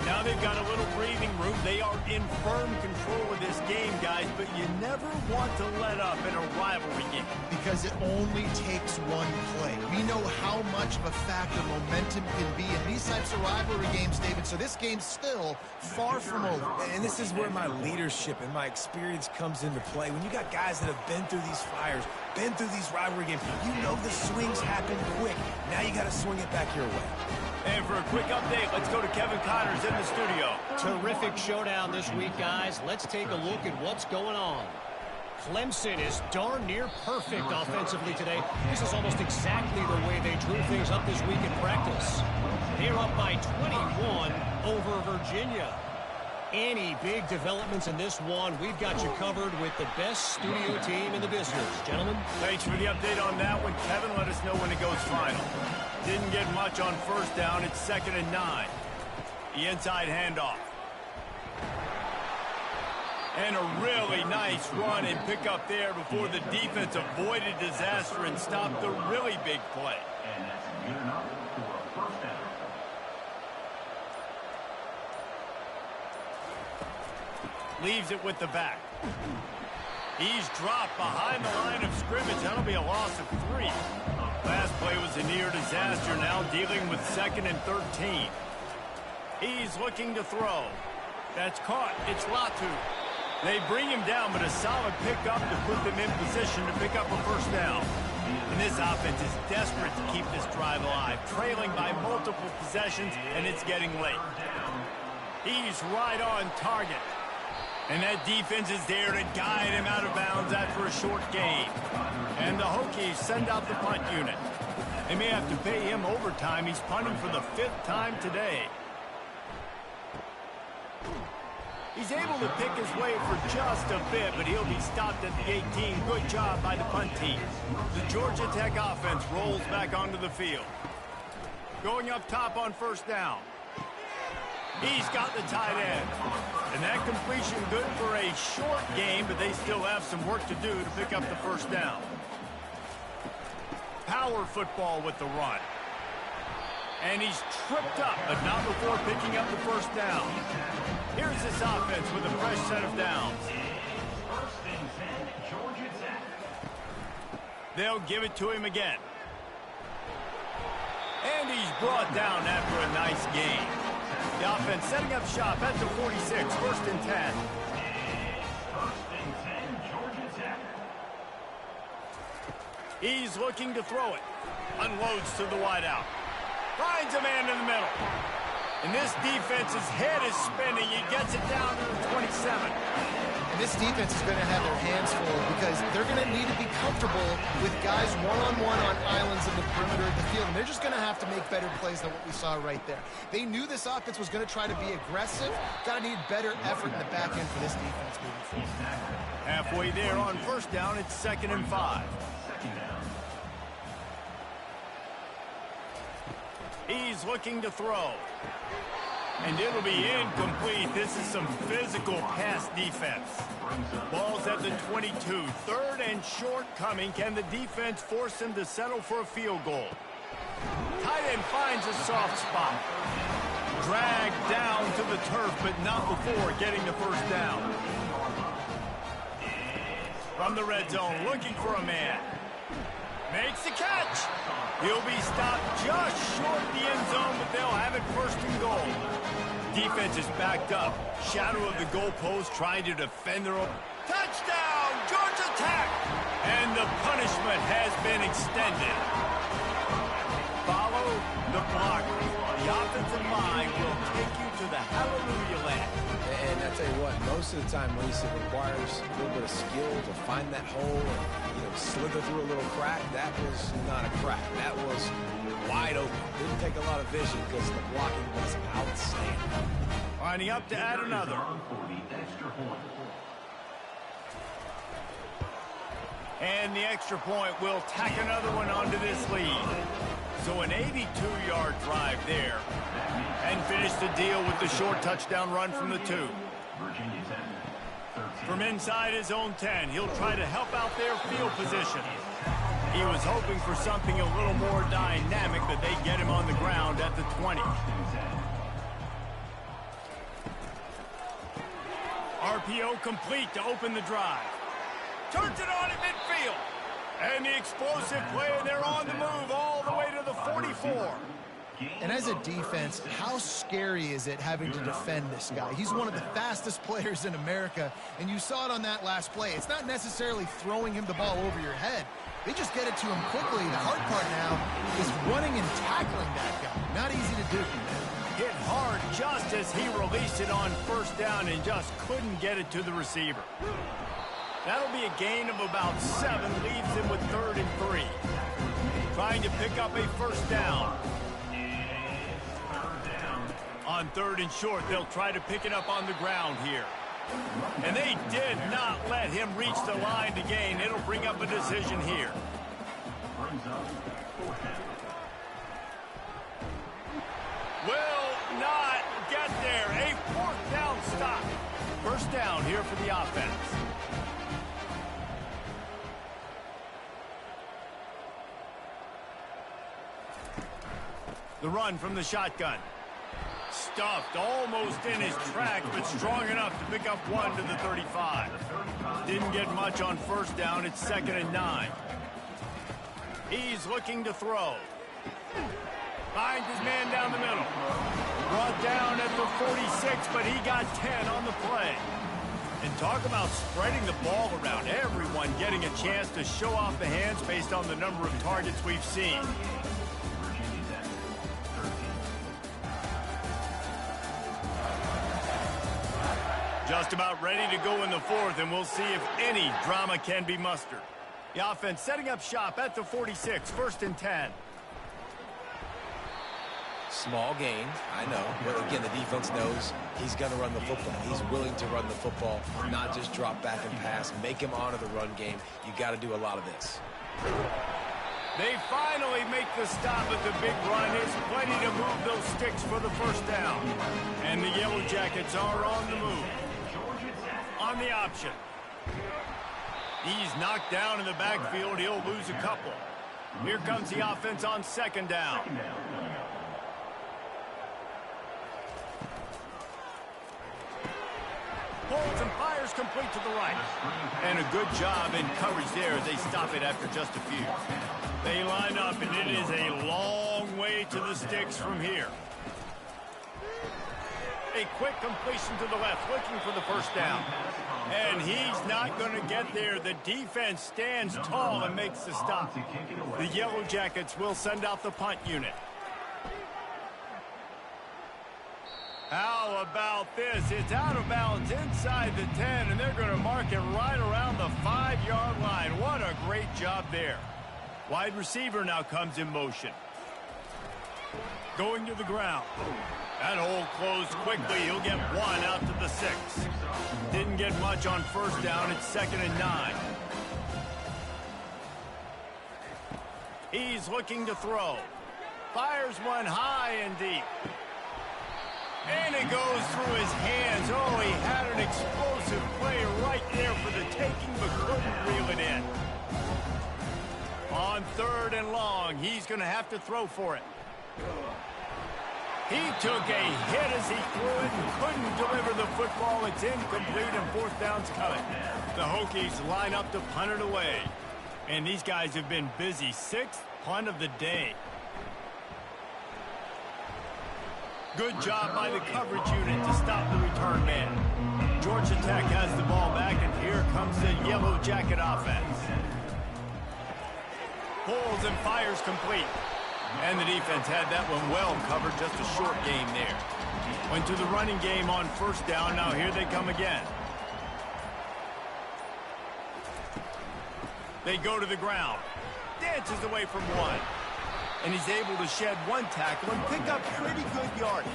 Now they've got a little breathing room. They are in firm control of this game, guys, but you never want to let up in a rivalry game. Because it only takes one play. We know how much of a factor momentum can be in these types of rivalry games, David, so this game's still far from over. And this is where my leadership and my experience comes into play. When you got guys that have been through these fires, been through these rivalry games, you know the swings happen quick. Now you got to swing it back your way. And for a quick update, let's go to Kevin Connors in the studio. Terrific showdown this week, guys. Let's take a look at what's going on. Clemson is darn near perfect offensively today. This is almost exactly the way they drew things up this week in practice. They're up by 21 over Virginia. Any big developments in this one, we've got you covered with the best studio team in the business. Gentlemen? Thanks for the update on that one. Kevin, let us know when it goes final. Didn't get much on first down. It's 2nd and 9. The inside handoff. And a really nice run and pick up there before the defense avoided disaster and stopped the really big play. And that's good enough for a first down. Leaves it with the back. He's dropped behind the line of scrimmage. That'll be a loss of 3. Last play was a near disaster, now dealing with 2nd and 13. He's looking to throw. That's caught. It's Latu. They bring him down, but a solid pickup to put them in position to pick up a first down. And this offense is desperate to keep this drive alive, trailing by multiple possessions, and it's getting late. He's right on target. And that defense is there to guide him out of bounds after a short gain. And the Hokies send out the punt unit. They may have to pay him overtime. He's punting for the 5th time today. He's able to pick his way for just a bit, but he'll be stopped at the 18. Good job by the punt team. The Georgia Tech offense rolls back onto the field. Going up top on first down. He's got the tight end. And that completion good for a short game, but they still have some work to do to pick up the first down. Power football with the run. And he's tripped up, but not before picking up the first down. Here's this offense with a fresh set of downs. They'll give it to him again. And he's brought down after a nice gain. The offense setting up shop at the 46, 1st and 10. He's looking to throw it. Unloads to the wideout. Finds a man in the middle. And this defense's head is spinning. He gets it down to the 27. And this defense is going to have their hands full because they're going to need to be comfortable with guys one-on-one on islands in the perimeter of the field. And they're just going to have to make better plays than what we saw right there. They knew this offense was going to try to be aggressive. Got to need better effort in the back end for this defense moving forward. Halfway there on first down, it's 2nd and 5. He's looking to throw. And it'll be incomplete. This is some physical pass defense. Ball's at the 22. 3rd and short coming. Can the defense force him to settle for a field goal? Tight end finds a soft spot. Dragged down to the turf, but not before getting the first down. From the red zone, looking for a man. Makes the catch. He'll be stopped just short of the end zone, but they'll have it first and goal. Defense is backed up. Shadow of the goalpost trying to defend their own. Touchdown, Georgia Tech! And the punishment has been extended. Follow the block. The offensive line will take you to the hallelujah land. And I tell you what, most of the time, Reese, it requires a little bit of skill to find that hole and, slither through a little crack. That was not a crack. That was wide open. Didn't take a lot of vision because the blocking was outstanding. Lining up to add another. And the extra point will tack another one onto this lead. So an 82-yard drive there. And finish the deal with the short touchdown run from the 2. From inside his own 10, he'll try to help out their field position. He was hoping for something a little more dynamic, but they get him on the ground at the 20. RPO complete to open the drive. Turns it on at midfield. And the explosive play, and they're on the move all the way to the 44. And as a defense, how scary is it having to defend this guy? He's one of the fastest players in America, and you saw it on that last play. It's not necessarily throwing him the ball over your head. They just get it to him quickly. The hard part now is running and tackling that guy. Not easy to do. Hit hard just as he released it on first down and just couldn't get it to the receiver. That'll be a gain of about 7, leaves him with 3rd and 3. Trying to pick up a first down. On 3rd and short, they'll try to pick it up on the ground here. And they did not let him reach the line to gain. It'll bring up a decision here. Will not get there. A 4th down stop. First down here for the offense. The run from the shotgun. Stuffed almost in his track, but strong enough to pick up 1 to the 35. Didn't get much on first down. It's 2nd and 9. He's looking to throw. Finds his man down the middle. Brought down at the 46, but he got 10 on the play. And talk about spreading the ball around. Everyone getting a chance to show off the hands based on the number of targets we've seen. Just about ready to go in the 4th, and we'll see if any drama can be mustered. The offense setting up shop at the 46, 1st and 10. Small gain, I know. But again, the defense knows he's going to run the football. He's willing to run the football, not just drop back and pass. Make him honor the run game. You got to do a lot of this. They finally make the stop at the big run. It's plenty to move those sticks for the first down. And the Yellow Jackets are on the move. On the option. He's knocked down in the backfield. He'll lose a couple. Here comes the offense on 2nd down. Holds and fires complete to the right. And a good job in coverage there as they stop it after just a few. They line up, and it is a long way to the sticks from here. A quick completion to the left, looking for the first down. And he's not going to get there. The defense stands tall and makes the stop. The Yellow Jackets will send out the punt unit. How about this? It's out of bounds inside the 10, and they're going to mark it right around the 5-yard line. What a great job there. Wide receiver now comes in motion. Going to the ground. That hole closed quickly. He'll get 1 out to the 6. Didn't get much on first down. It's 2nd and 9. He's looking to throw. Fires one high and deep. And it goes through his hands. Oh, he had an explosive play right there for the taking, but couldn't reel it in. On 3rd and long, he's going to have to throw for it. He took a hit as he threw it and couldn't deliver the football. It's incomplete, and 4th down's coming. The Hokies line up to punt it away. And these guys have been busy. 6th punt of the day. Good job by the coverage unit to stop the return man. Georgia Tech has the ball back, and here comes the Yellow Jacket offense. Pulls and fires complete. And the defense had that one well covered, just a short game there. Went to the running game on 1st down. Now here they come again. They go to the ground. Dances away from one. And he's able to shed 1 tackle and pick up pretty good yardage.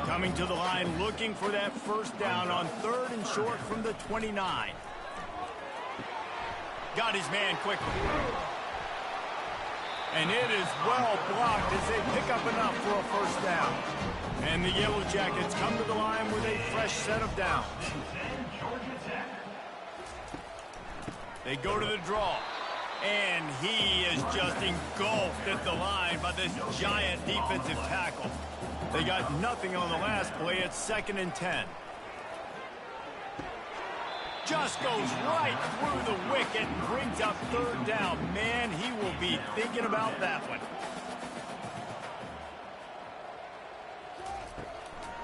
Coming to the line, looking for that 1st down on 3rd and short from the 29. Got his man quickly. And it is well blocked as they pick up enough for a 1st down. And the Yellow Jackets come to the line with a fresh set of downs. They go to the draw. And he is just engulfed at the line by this giant defensive tackle. They got nothing on the last play. It's 2nd and 10. Just goes right through the wicket and brings up 3rd down. Man, he will be thinking about that one.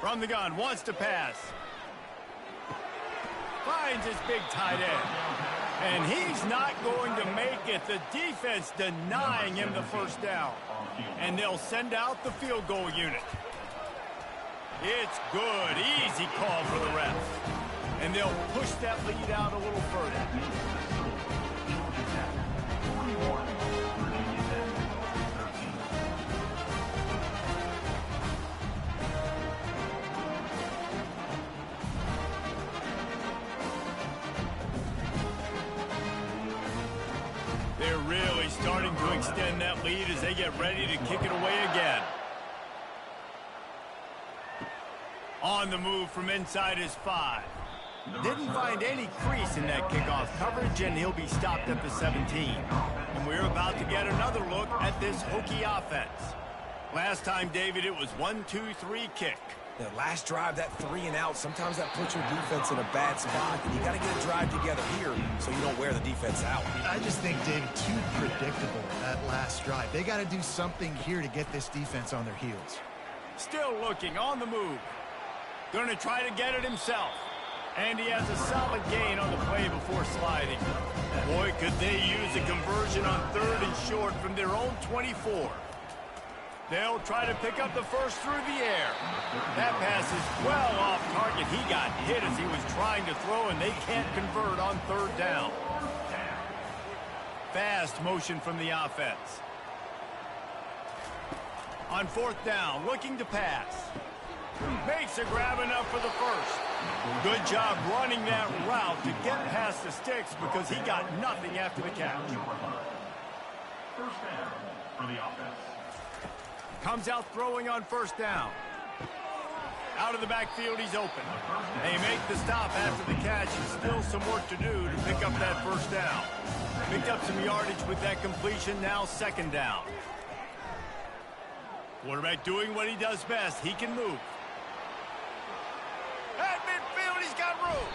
From the gun, wants to pass. Finds his big tight end. And he's not going to make it. The defense denying him the 1st down. And they'll send out the field goal unit. It's good. Easy call for the refs. And they'll push that lead out a little further. They're really starting to extend that lead as they get ready to kick it away again. On the move from inside his 5. Didn't find any crease in that kickoff coverage, and he'll be stopped at the 17. And we're about to get another look at this Hokie offense. Last time, David, it was 1-2-3 kick. The last drive, that 3 and out, sometimes that puts your defense in a bad spot. And you got to get a drive together here so you don't wear the defense out. I just think, David, too predictable, that last drive. They got to do something here to get this defense on their heels. Still looking on the move. Going to try to get it himself. And he has a solid gain on the play before sliding. Boy, could they use a conversion on 3rd and short from their own 24. They'll try to pick up the 1st through the air. That pass is well off target. He got hit as he was trying to throw, and they can't convert on 3rd down. Fast motion from the offense. On 4th down, looking to pass. Makes a grab enough for the 1st. Good job running that route to get past the sticks because he got nothing after the catch. 1st down for the offense. Comes out throwing on 1st down. Out of the backfield, he's open. They make the stop after the catch, and still some work to do to pick up that 1st down. Picked up some yardage with that completion, now 2nd down. Quarterback doing what he does best. He can move. At midfield, he's got room.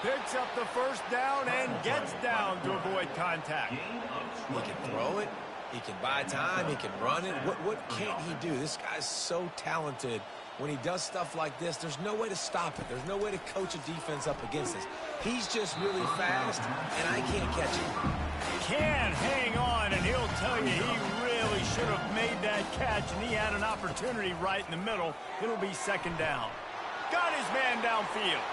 Picks up the 1st down and gets down to avoid contact. He can throw it. He can buy time. He can run it. What can't he do? This guy's so talented. When he does stuff like this, there's no way to stop it. There's no way to coach a defense up against this. He's just really fast, and I can't catch him. Can hang on, and he'll tell you he really should have made that catch, and he had an opportunity right in the middle. It'll be 2nd down. Got his man downfield.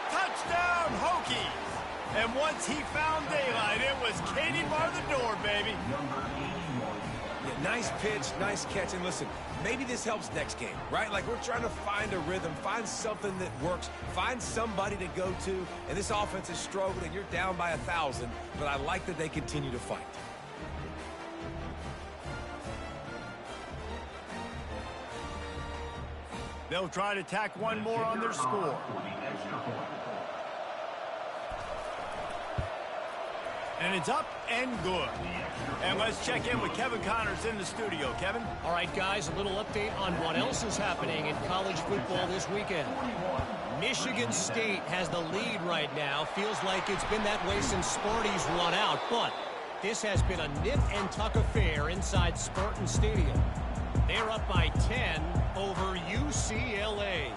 Touchdown, Hokies! And once he found daylight, it was Katie bar the door, baby. Yeah, nice pitch, nice catch. And listen, maybe this helps next game, right? Like, we're trying to find a rhythm, find something that works, find somebody to go to. And this offense is struggling. You're down by 1,000, but I like that they continue to fight. They'll try to tack one more on their score. And it's up and good. And let's check in with Kevin Connors in the studio. Kevin? All right, guys, a little update on what else is happening in college football this weekend. Michigan State has the lead right now. Feels like it's been that way since Sparty's run out, but This has been a nip-and-tuck affair inside Spartan Stadium. They're up by 10 over UCLA.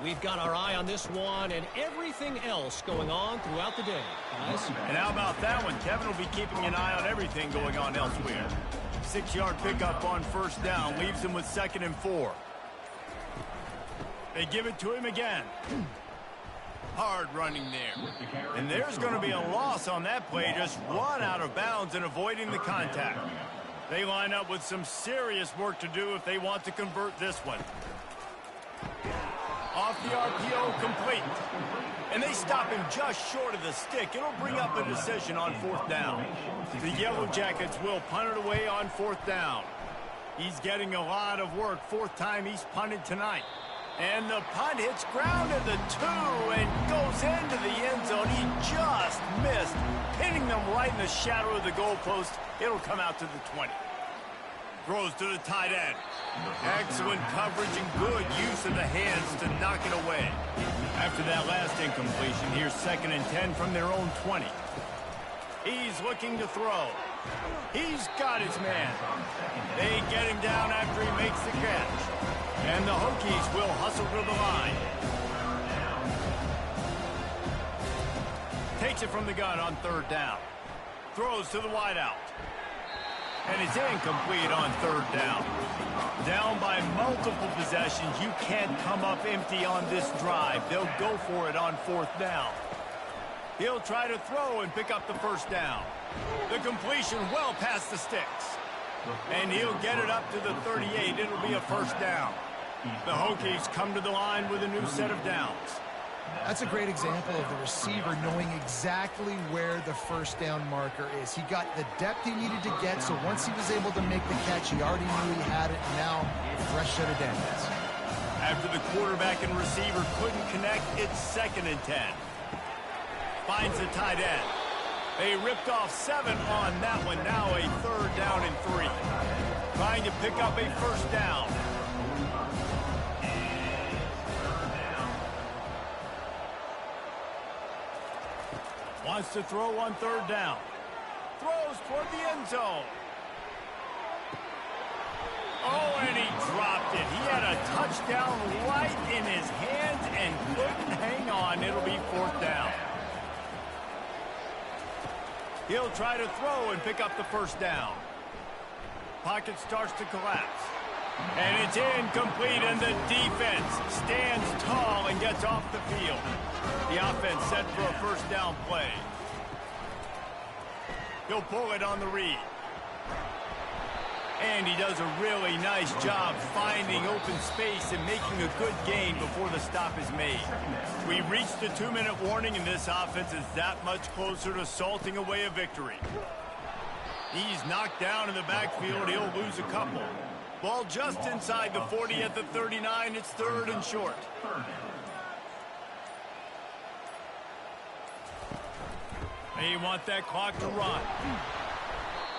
We've got our eye on this one and everything else going on throughout the day, guys. And how about that one? Kevin will be keeping an eye on everything going on elsewhere. 6-yard pickup on first down leaves him with 2nd and 4. They give it to him again. Hard running there. And there's going to be a loss on that play. Just run out of bounds and avoiding the contact. They line up with some serious work to do if they want to convert this one. Off the RPO, complete. And they stop him just short of the stick. It'll bring up a decision on 4th down. The Yellow Jackets will punt it away on 4th down. He's getting a lot of work. 4th time he's punted tonight. And the punt hits ground at the 2 and goes into the end zone. He just missed, hitting them right in the shadow of the goalpost. It'll come out to the 20. Throws to the tight end. Excellent coverage and good use of the hands to knock it away. After that last incompletion, here's 2nd and 10 from their own 20. He's looking to throw. He's got his man. They get him down after he makes the catch. And the Hokies will hustle to the line. Takes it from the gun on 3rd down. Throws to the wideout. And it's incomplete on 3rd down. Down by multiple possessions. You can't come up empty on this drive. They'll go for it on 4th down. He'll try to throw and pick up the 1st down. The completion well past the sticks. And he'll get it up to the 38. It'll be a 1st down. The Hokies come to the line with a new set of downs. That's a great example of the receiver knowing exactly where the 1st down marker is. He got the depth he needed to get, so once he was able to make the catch, he already knew he had it, and now a fresh set of downs. After the quarterback and receiver couldn't connect, it's 2nd and 10. Finds the tight end. They ripped off 7 on that one. Now a 3rd down and 3. Trying to pick up a 1st down. Wants to throw on 3rd down. Throws toward the end zone. Oh, and he dropped it. He had a touchdown right in his hands and couldn't hang on. It'll be 4th down. He'll try to throw and pick up the 1st down. Pocket starts to collapse. And it's incomplete, and the defense stands tall and gets off the field. The offense set for a 1st down play. He'll pull it on the read. And he does a really nice job finding open space and making a good gain before the stop is made. We reached the 2-minute warning, and this offense is that much closer to salting away a victory. He's knocked down in the backfield. He'll lose a couple. Ball just inside the 40 at the 39. It's 3rd and short. They want that clock to run.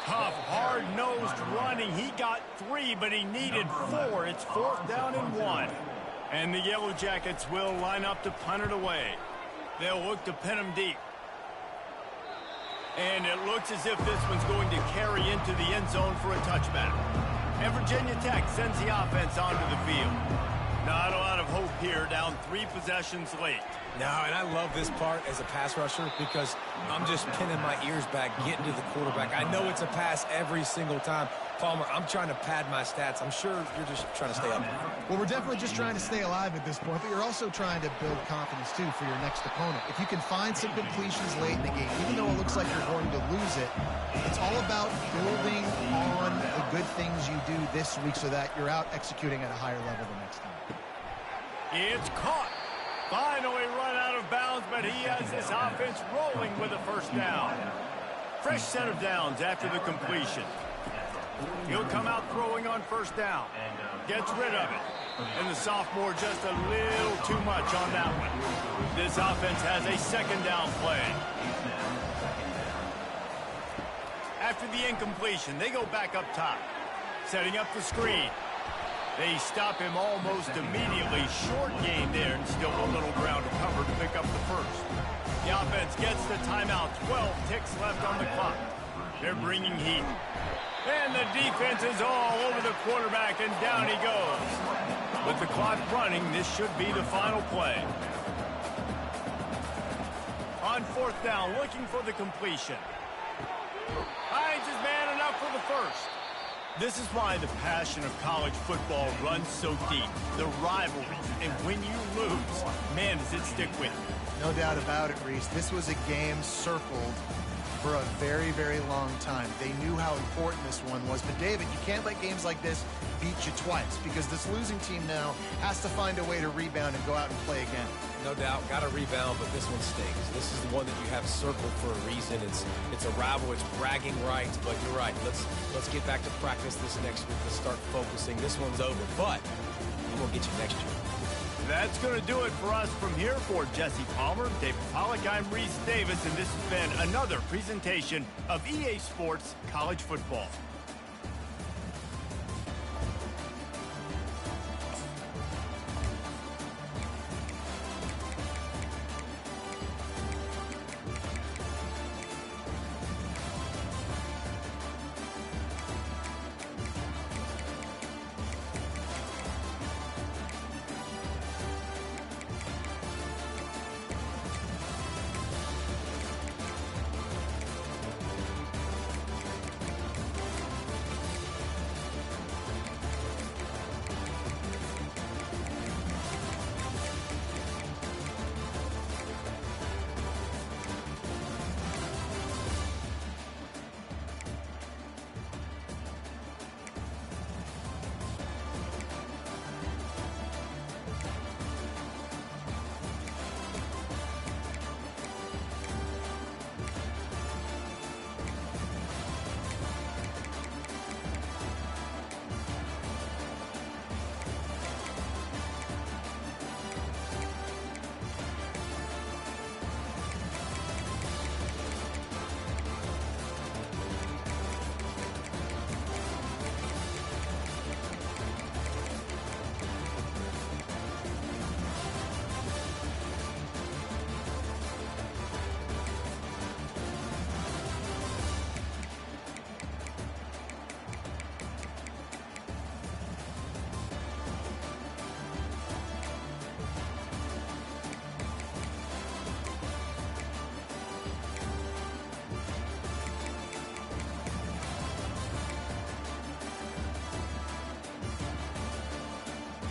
Tough, hard-nosed running. He got 3, but he needed 4. It's 4th down and 1. And the Yellow Jackets will line up to punt it away. They'll look to pin him deep. And it looks as if this one's going to carry into the end zone for a touchback. And Virginia Tech sends the offense onto the field. Not a lot of hope here, down 3 possessions late. No, and I love this part as a pass rusher because I'm just pinning my ears back, getting to the quarterback. I know it's a pass every single time. Palmer, I'm trying to pad my stats. I'm sure you're just trying to stay up. Well, we're definitely just trying to stay alive at this point, but you're also trying to build confidence, too, for your next opponent. If you can find some completions late in the game, even though it looks like you're going to lose it, it's all about building on the good things you do this week so that you're out executing at a higher level the next time. It's caught. Finally run out of bounds, but he has this offense rolling with a 1st down. Fresh set of downs after the completion. He'll come out throwing on 1st down. Gets rid of it. And the sophomore just a little too much on that one. This offense has a 2nd down play. After the incompletion, they go back up top. Setting up the screen. They stop him almost immediately. Short gain there, and still a little ground to cover to pick up the 1st. The offense gets the timeout. 12 ticks left on the clock. They're bringing heat. And the defense is all over the quarterback, and down he goes. With the clock running, this should be the final play. On fourth down, looking for the completion. Hines is man enough for the first. This is why the passion of college football runs so deep. The rivalries, and when you lose, man, does it stick with you. No doubt about it, Reese. This was a game circled for a very, very long time. They knew how important this one was. But, David, you can't let games like this beat you twice, because this losing team now has to find a way to rebound and go out and play again. No doubt, got to rebound, but this one stings. This is the one that you have circled for a reason. It's a rival, it's bragging rights, but you're right. Let's get back to practice this next week. Let's start focusing. This one's over, but we'll get you next year. That's going to do it for us from here. For Jesse Palmer, David Pollack, I'm Reese Davis, and this has been another presentation of EA Sports College Football.